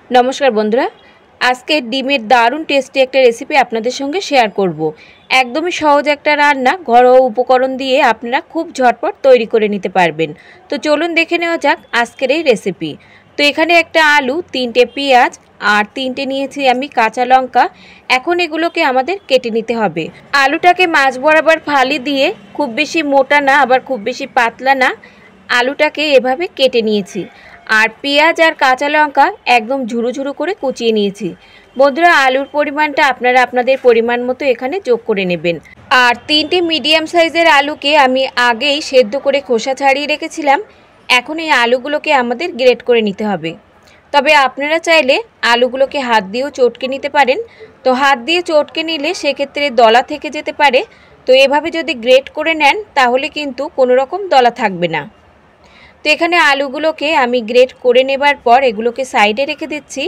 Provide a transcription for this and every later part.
नमस्कार बंधुरा आज के डिमेर दारुण टेस्टी एक रेसिपि आपनादेर संगे शेयर करब। एकदम सहज एक रान्ना घरोया उपकरण दिए आपनारा खूब झटपट तैरी करे निते पारबेन। तो चलुन देखे नेওয়া যাক आजकेर এই रेसिपि। तो एखाने एकटा आलू, तीनटे पेঁয়াজ और तीनटे निয়েছি आमी काँचा लंका। এখন এগুলোকে আমাদের কেটে নিতে হবে। আলুটাকে মাঝ বরাবর ফালি দিয়ে খুব বেশি মোটা না আবার খুব বেশি পাতলা না, আলুটাকে এভাবে কেটে নিয়েছি। আর পেঁয়াজ আর কাঁচা লঙ্কা একদম ঝুরু ঝুরু করে কুচিয়ে নিয়েছি। বন্ধুরা আলুর পরিমাণটা আপনারা আপনাদের পরিমাণ মতো এখানে যোগ করে নেবেন। আর তিনটে মিডিয়াম সাইজের আলুকে আমি আগেই সেদ্ধ করে খোসা ছাড়িয়ে রেখেছিলাম। এখন এই আলুগুলোকে আমাদের গ্রেট করে নিতে হবে। তবে আপনারা চাইলে আলুগুলোকে হাত দিয়েও চটকে নিতে পারেন। তো হাত দিয়ে চটকে নিলে সেক্ষেত্রে দলা থেকে যেতে পারে। তো এভাবে যদি গ্রেট করে নেন তাহলে কিন্তু কোনো রকম দলা থাকবে না। তো এখানে আলুগুলোকে আমি গ্রেট করে নেবার পর এগুলোকে সাইডে রেখে দিচ্ছি।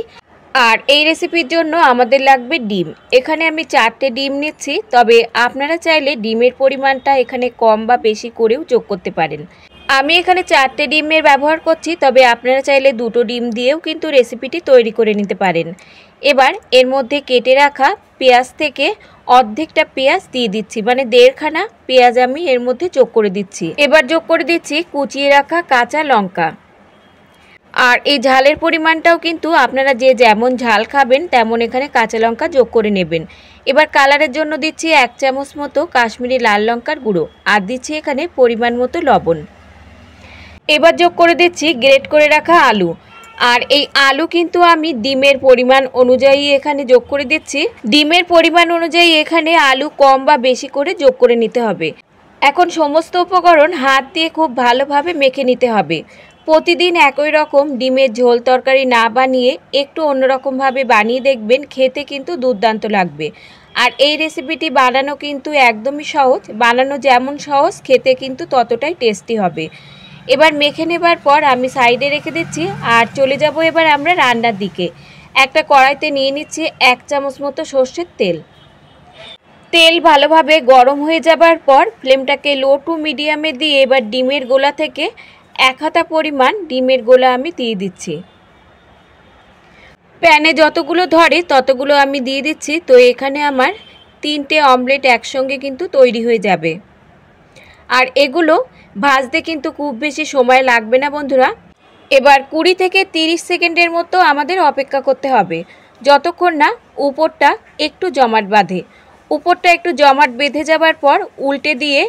আর এই রেসিপির জন্য আমাদের লাগবে ডিম। এখানে আমি 4টে ডিম নিচ্ছি, তবে আপনারা চাইলে ডিমের পরিমাণটা এখানে কম বা বেশি করেও যোগ করতে পারেন। আমি এখানে 4টে ডিমের ব্যবহার করছি, তবে আপনারা চাইলে 2টো ডিম দিয়েও কিন্তু রেসিপিটি তৈরি করে নিতে পারেন। এবার এর মধ্যে কেটে রাখা পেঁয়াজ থেকে অর্ধেকটা পেঁয়াজ দিয়ে দিচ্ছি, মানে 1.5 খানা পেঁয়াজ আমি এর মধ্যে যোগ করে দিচ্ছি। এবার যোগ করে দিচ্ছি কুচিয়ে রাখা কাঁচা লঙ্কা। আর এই ঝালের পরিমাণটাও কিন্তু আপনারা যে যেমন ঝাল খাবেন তেমন এখানে কাঁচা লঙ্কা যোগ করে নেবেন। এবার কালারের জন্য দিচ্ছি 1 চামচ মতো কাশ্মীরি লাল লঙ্কার গুঁড়ো আর দিচ্ছি এখানে পরিমাণ মতো লবণ। এবার যোগ করে দিচ্ছি গ্রেট করে রাখা আলু। আর এই আলু কিন্তু আমি ডিমের পরিমাণ অনুযায়ী এখানে যোগ করে দিচ্ছি। ডিমের পরিমাণ অনুযায়ী এখানে আলু কম বা বেশি করে যোগ করে নিতে হবে। এখন সমস্ত উপকরণ হাত দিয়ে খুব ভালোভাবে মেখে নিতে হবে। প্রতিদিন একই রকম ডিমের ঝোল তরকারি না বানিয়ে একটু অন্যরকমভাবে বানিয়ে দেখবেন, খেতে কিন্তু দুর্দান্ত লাগবে। আর এই রেসিপিটি বানানো কিন্তু একদমই সহজ, বানানো যেমন সহজ খেতে কিন্তু ততটাই টেস্টি হবে। এবার মেখে নেবার পর আমি সাইডে রেখে দিচ্ছি আর চলে যাব এবার আমরা রান্নার দিকে। একটা কড়াইতে নিয়ে নিচ্ছি 1 চামচ মতো সর্ষের তেল। তেল ভালোভাবে গরম হয়ে যাবার পর ফ্লেমটাকে লো টু মিডিয়ামে দিয়ে এবার ডিমের গোলা থেকে 1 হাতা পরিমাণ ডিমের গোলা আমি দিয়ে দিচ্ছি। প্যানে যতগুলো ধরে ততগুলো আমি দিয়ে দিচ্ছি। তো এখানে আমার 3টে অমলেট একসঙ্গে কিন্তু তৈরি হয়ে যাবে। আর এগুলো ভাজতে কিন্তু খুব বেশি সময় লাগবে না বন্ধুরা। এবার 20 থেকে 30 সেকেন্ডের মতো আমাদের অপেক্ষা করতে হবে, যতক্ষণ না উপরটা একটু জমাট বাঁধে। উপরটা একটু জমাট বেঁধে যাবার পর উল্টে দিয়ে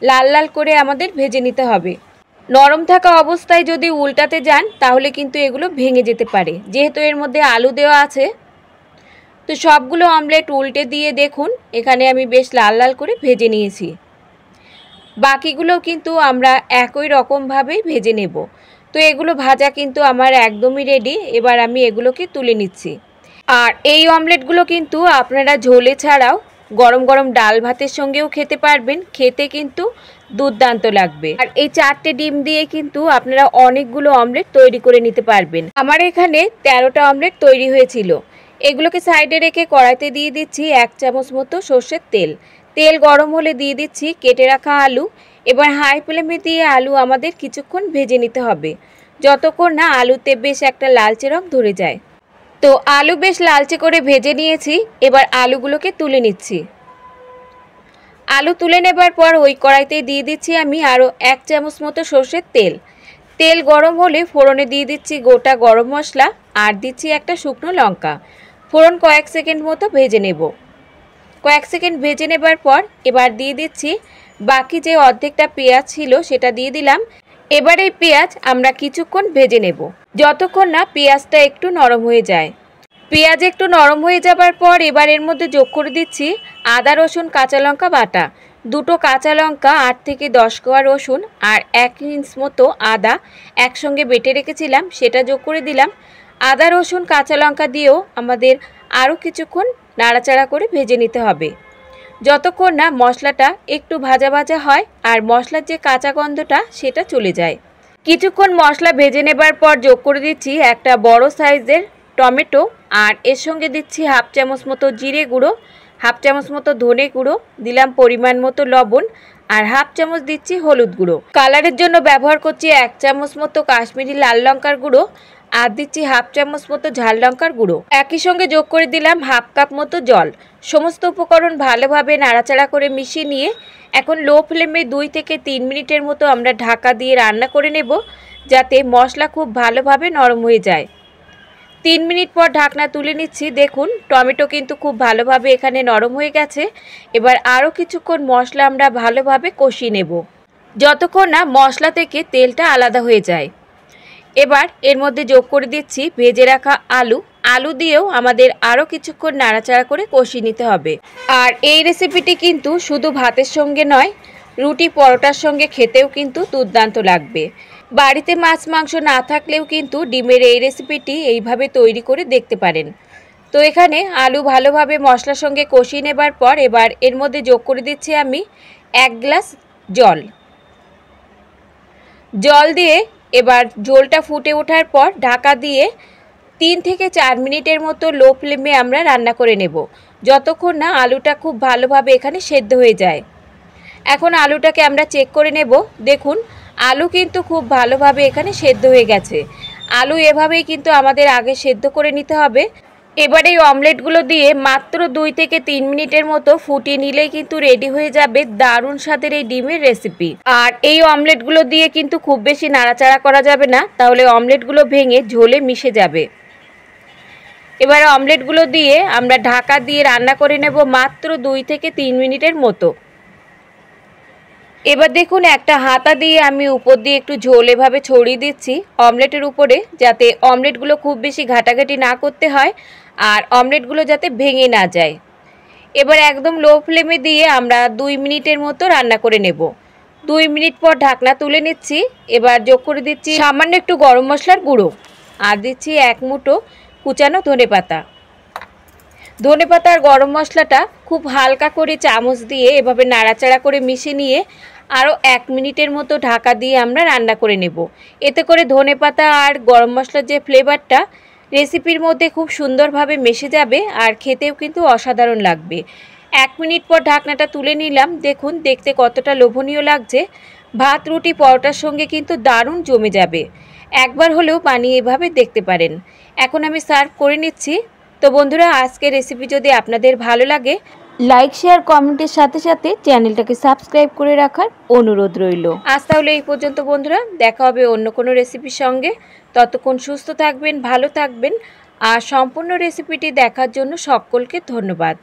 লাল লাল করে আমাদের ভেজে নিতে হবে। নরম থাকা অবস্থায় যদি উল্টাতে যান তাহলে কিন্তু এগুলো ভেঙে যেতে পারে, যেহেতু এর মধ্যে আলু দেওয়া আছে। তো সবগুলো অমলেট উল্টে দিয়ে দেখুন এখানে আমি বেশ লাল লাল করে ভেজে নিয়েছি। বাকিগুলো কিন্তু আমরা একই রকমভাবেই ভেজে নেব। তো এগুলো ভাজা কিন্তু আমার একদমই রেডি। এবার আমি এগুলোকে তুলে নিচ্ছি। আর এই অমলেটগুলো কিন্তু আপনারা ঝোলে ছাড়াও গরম গরম ডাল ভাতের সঙ্গেও খেতে পারবেন, খেতে কিন্তু দুর্দান্ত লাগবে। আর এই 4টে ডিম দিয়ে কিন্তু আপনারা অনেকগুলো অমলেট তৈরি করে নিতে পারবেন। আমার এখানে 13টা অমলেট তৈরি হয়েছিল। এগুলোকে সাইডে রেখে কড়াইতে দিয়ে দিচ্ছি 1 চামচ মতো সর্ষের তেল। তেল গরম হলে দিয়ে দিচ্ছি কেটে রাখা আলু। এবার হাই ফ্লেমে দিয়ে আলু আমাদের কিছুক্ষণ ভেজে নিতে হবে, যতক্ষণ না আলুতে বেশ একটা লালচে রং ধরে যায়। তো আলু বেশ লালচে করে ভেজে নিয়েছি। এবার আলুগুলোকে তুলে নিচ্ছি। আলু তুলে নেবার পর ওই কড়াইতে দিয়ে দিচ্ছি আমি আরও 1 চামচ মতো সর্ষের তেল। তেল গরম হলে ফোড়নে দিয়ে দিচ্ছি গোটা গরম মশলা আর দিচ্ছি একটা শুকনো লঙ্কা। ফোড়ন কয়েক সেকেন্ড মতো ভেজে নেব। কয়েক সেকেন্ড ভেজে নেবার পর এবার দিয়ে দিচ্ছি বাকি যে অর্ধেকটা পেঁয়াজ ছিল সেটা দিয়ে দিলাম। এবার এই পেঁয়াজ আমরা কিছুক্ষণ ভেজে নেব, যতক্ষণ না পেঁয়াজটা একটু নরম হয়ে যায়। পেঁয়াজ একটু নরম হয়ে যাবার পর এবার এর মধ্যে যোগ করে দিচ্ছি আদা রসুন কাঁচা লঙ্কা বাটা। 2টো কাঁচা লঙ্কা, 8 থেকে 10 কোয়া রসুন আর 1 ইঞ্চ মতো আদা একসঙ্গে বেটে রেখেছিলাম সেটা যোগ করে দিলাম। আদা রসুন কাঁচা লঙ্কা দিয়েও আমাদের আরও কিছুক্ষণ নাড়াচাড়া করে ভেজে নিতে হবে, যতক্ষণ না মশলাটা একটু ভাজা ভাজা হয় আর মশলার যে কাঁচা গন্ধটা সেটা চলে যায়। কিছুক্ষণ মশলা ভেজে নেবার পর যোগ করে দিচ্ছি একটা বড় সাইজের টমেটো আর এর সঙ্গে দিচ্ছি 1/2 চামচ মতো জিরে গুঁড়ো, 1/2 চামচ মতো ধনে গুঁড়ো, দিলাম পরিমাণ মতো লবণ আর 1/2 চামচ দিচ্ছি হলুদ গুঁড়ো। কালারের জন্য ব্যবহার করছি 1 চামচ মতো কাশ্মীরি লাল লঙ্কার গুঁড়ো আর দিচ্ছি হাফ চামচ মতো ঝাল লঙ্কার গুঁড়ো। একই সঙ্গে যোগ করে দিলাম হাফ কাপ মতো জল। সমস্ত উপকরণ ভালোভাবে নাড়াচাড়া করে মিশিয়ে নিয়ে এখন লো ফ্লেমে 2 থেকে 3 মিনিটের মতো আমরা ঢাকা দিয়ে রান্না করে নেব, যাতে মশলা খুব ভালোভাবে নরম হয়ে যায়। 3 মিনিট পর ঢাকনা তুলে নিচ্ছি। দেখুন টমেটো কিন্তু খুব ভালোভাবে এখানে নরম হয়ে গেছে। এবার আরও কিছুক্ষণ মশলা আমরা ভালোভাবে কষিয়ে নেব, যতক্ষণ না মশলা থেকে তেলটা আলাদা হয়ে যায়। এবার এর মধ্যে যোগ করে দিচ্ছি ভেজে রাখা আলু দিয়েও আমাদের আরও কিছুক্ষণ নাড়াচাড়া করে কষিয়ে নিতে হবে। আর এই রেসিপিটি কিন্তু শুধু ভাতের সঙ্গে নয়, রুটি পরোটার সঙ্গে খেতেও কিন্তু দুর্দান্ত লাগবে। বাড়িতে মাছ মাংস না থাকলেও কিন্তু ডিমের এই রেসিপিটি এইভাবে তৈরি করে দেখতে পারেন। তো এখানে আলু ভালোভাবে মশলার সঙ্গে কষিয়ে নেবার পর এবার এর মধ্যে যোগ করে দিচ্ছি আমি 1 গ্লাস জল দিয়ে এবার ঝোলটা ফুটে ওঠার পর ঢাকা দিয়ে 3 থেকে 4 মিনিটের মতো লো ফ্লেমে আমরা রান্না করে নেব, যতক্ষণ না আলুটা খুব ভালোভাবে এখানে সেদ্ধ হয়ে যায়। এখন আলুটাকে আমরা চেক করে নেব। দেখুন আলু কিন্তু খুব ভালোভাবে এখানে সেদ্ধ হয়ে গেছে। আলু এভাবেই কিন্তু আমাদের আগে সেদ্ধ করে নিতে হবে। এবার এই অমলেটগুলো দিয়ে মাত্র 2 থেকে 3 মিনিটের মতো ফুটিয়ে নিলেই কিন্তু রেডি হয়ে যাবে দারুণ স্বাদের এই ডিমের রেসিপি। আর এই অমলেটগুলো দিয়ে কিন্তু খুব বেশি নাড়াচাড়া করা যাবে না, তাহলে অমলেটগুলো ভেঙে ঝোলে মিশে যাবে। এবার অমলেটগুলো দিয়ে আমরা ঢাকা দিয়ে রান্না করে নেব মাত্র 2 থেকে 3 মিনিটের মতো। এবার দেখুন একটা হাতা দিয়ে আমি উপর দিয়ে একটু ঝোল এভাবে ছড়িয়ে দিচ্ছি অমলেটের উপরে, যাতে অমলেটগুলো খুব বেশি ঘাটাঘাটি না করতে হয় আর অমলেটগুলো যাতে ভেঙে না যায়। এবার একদম লো ফ্লেমে দিয়ে আমরা 2 মিনিটের মতো রান্না করে নেব। 2 মিনিট পর ঢাকনা তুলে নিচ্ছি। এবার যোগ করে দিচ্ছি সামান্য একটু গরম মশলার গুঁড়ো আর দিচ্ছি 1 মুঠো কুচানো ধনেপাতা। ধনেপাতা আর গরম মশলাটা খুব হালকা করে চামচ দিয়ে এভাবে নাড়াচাড়া করে মিশিয়ে নিয়ে আরও 1 মিনিটের মতো ঢাকা দিয়ে আমরা রান্না করে নেব। এতে করে ধনেপাতা আর গরম মশলার যে ফ্লেভারটা রেসিপির মধ্যে খুব সুন্দরভাবে মিশে যাবে আর খেতেও কিন্তু অসাধারণ লাগবে। 1 মিনিট পর ঢাকনাটা তুলে নিলাম। দেখুন দেখতে কতটা লোভনীয় লাগছে। ভাত রুটি পরোটার সঙ্গে কিন্তু দারুণ জমে যাবে। একবার হলেও বানিয়ে এভাবে দেখতে পারেন। এখন আমি সার্ভ করে নিচ্ছি। তো বন্ধুরা, আজকের রেসিপি যদি আপনাদের ভালো লাগে লাইক শেয়ার কমেন্টের সাথে সাথে চ্যানেলটাকে সাবস্ক্রাইব করে রাখার অনুরোধ রইল। আজ তাহলে এই পর্যন্ত বন্ধুরা, দেখা হবে অন্য কোনো রেসিপির সঙ্গে। ততক্ষণ সুস্থ থাকবেন, ভালো থাকবেন আর সম্পূর্ণ রেসিপিটি দেখার জন্য সকলকে ধন্যবাদ।